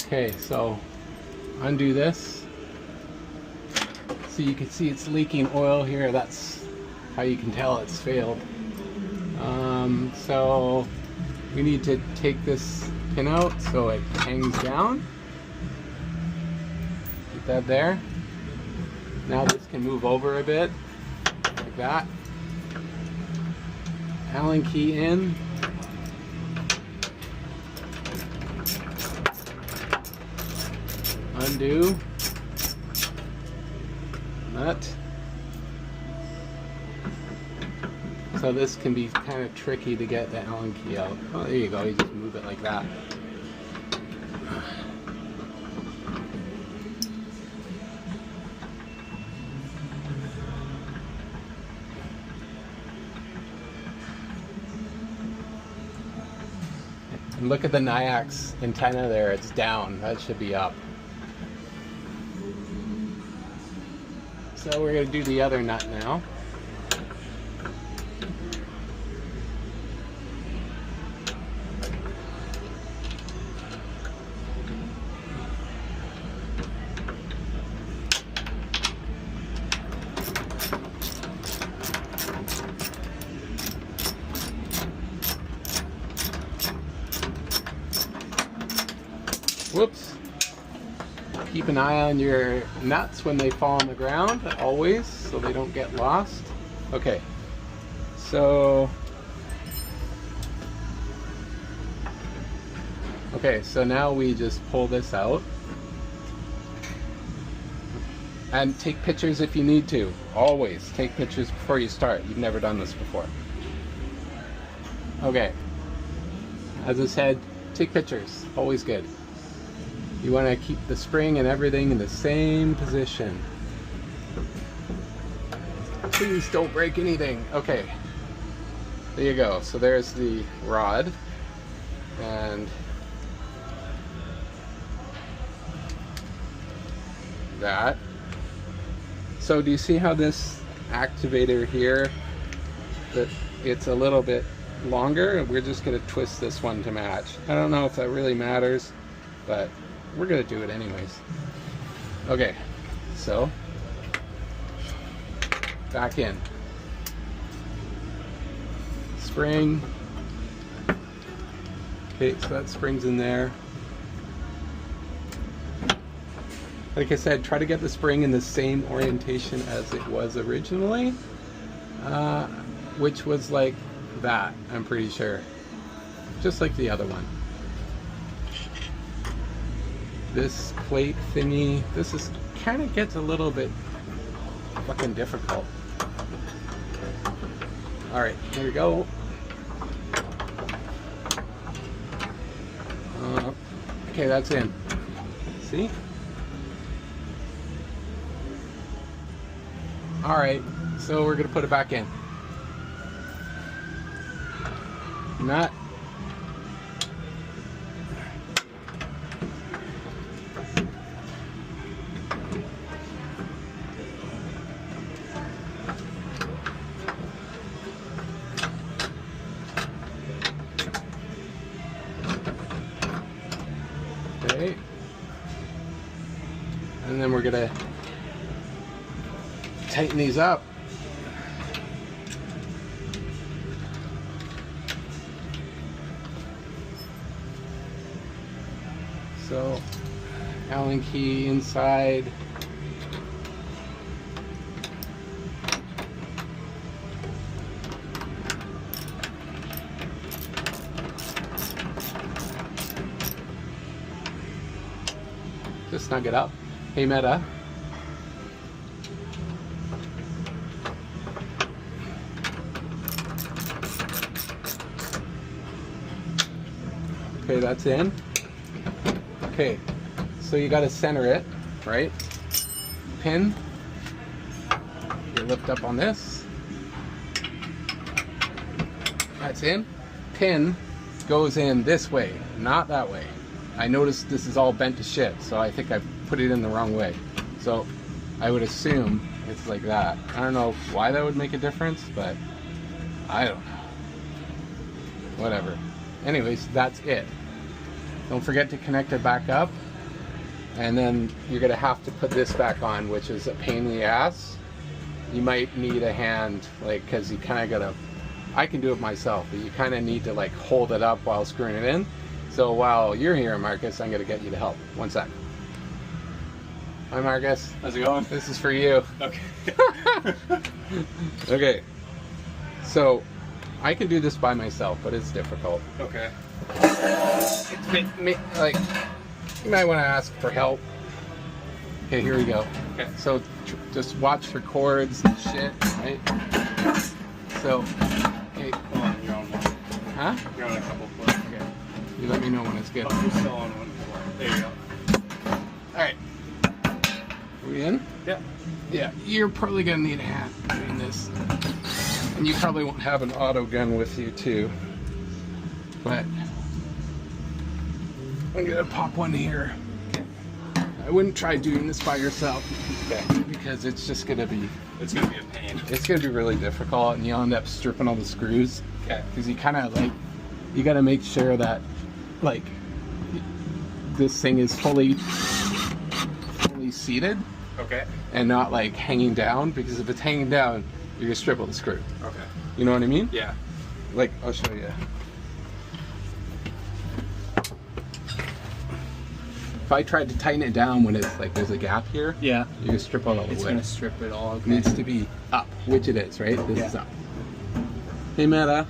Okay, so undo this. So you can see it's leaking oil here. That's how you can tell it's failed. So we need to take this pin out so it hangs down. Keep that there. Now this can move over a bit, like that. Allen key in. Undo. Nut. So this can be kind of tricky to get the Allen key out. Oh, there you go. You just move it like that. And look at the Nayax antenna there. It's down. That should be up. So we're going to do the other nut now. Whoops. Keep an eye on your nuts when they fall on the ground, always, so they don't get lost. Okay, so now we just pull this out and take pictures if you need to. Always take pictures before you start. You've never done this before. Okay, as I said, take pictures, always good. You want to keep the spring and everything in the same position. Please don't break anything. Okay, there you go. So there's the rod, and that. So do you see how this activator here, that it's a little bit longer, and we're just going to twist this one to match. I don't know if that really matters, but we're going to do it anyways. Okay, so back in. Spring. Okay, so that spring's in there. Like I said, try to get the spring in the same orientation as it was originally, which was like that, I'm pretty sure. Just like the other one. This plate thingy, this is kind of gets a little bit fucking difficult. Alright, here we go. Okay, that's in. See? Alright, so we're gonna put it back in. Nut. Okay. And then we're gonna tighten these up. So, Allen key inside. Just snug it up. Hey Meta. Okay, that's in. Okay, so you got to center it, right? Pin. You lift up on this. That's in. Pin goes in this way, not that way. I noticed this is all bent to shit, so I think I put it in the wrong way. So I would assume it's like that. I don't know why that would make a difference, but I don't know. Whatever. Anyways, that's it. Don't forget to connect it back up And then you're gonna have to put this back on, which is a pain in the ass. You might need a hand, like, cause you kinda gotta, I can do it myself, but you kinda need to like hold it up while screwing it in. So while you're here, Marcus, I'm gonna get you to help. One sec. Hi, Marcus. How's it going? This is for you. Okay. Okay. So I can do this by myself, but it's difficult. Okay. Like, you might want to ask for help. Okay, here we go. Okay. So just watch for chords and shit, right? So, hey, Hold on, you're on one. huh? You're on a couple floors. Okay. You let me know when it's good. Oh, you're still on one floor. There you go. All right. Are we in? Yeah. Yeah. You're probably gonna need a hand doing this, and you probably won't have an auto gun with you too. But I'm gonna pop one here. I wouldn't try doing this by yourself. Okay. Because it's just gonna be, It's gonna be a pain. it's gonna be really difficult, and you'll end up stripping all the screws. Okay. Because you kind of like, you gotta make sure that like this thing is fully seated Okay. and not like hanging down. Because if it's hanging down, you're gonna strip all the screw. Okay. You know what I mean? Yeah. Like, I'll show you. If I tried to tighten it down when it's like there's a gap here, Yeah. you're gonna strip all the It's way. gonna strip it all. It Okay. needs to be up, which it is, right? This is Yeah. up. Hey, Meta.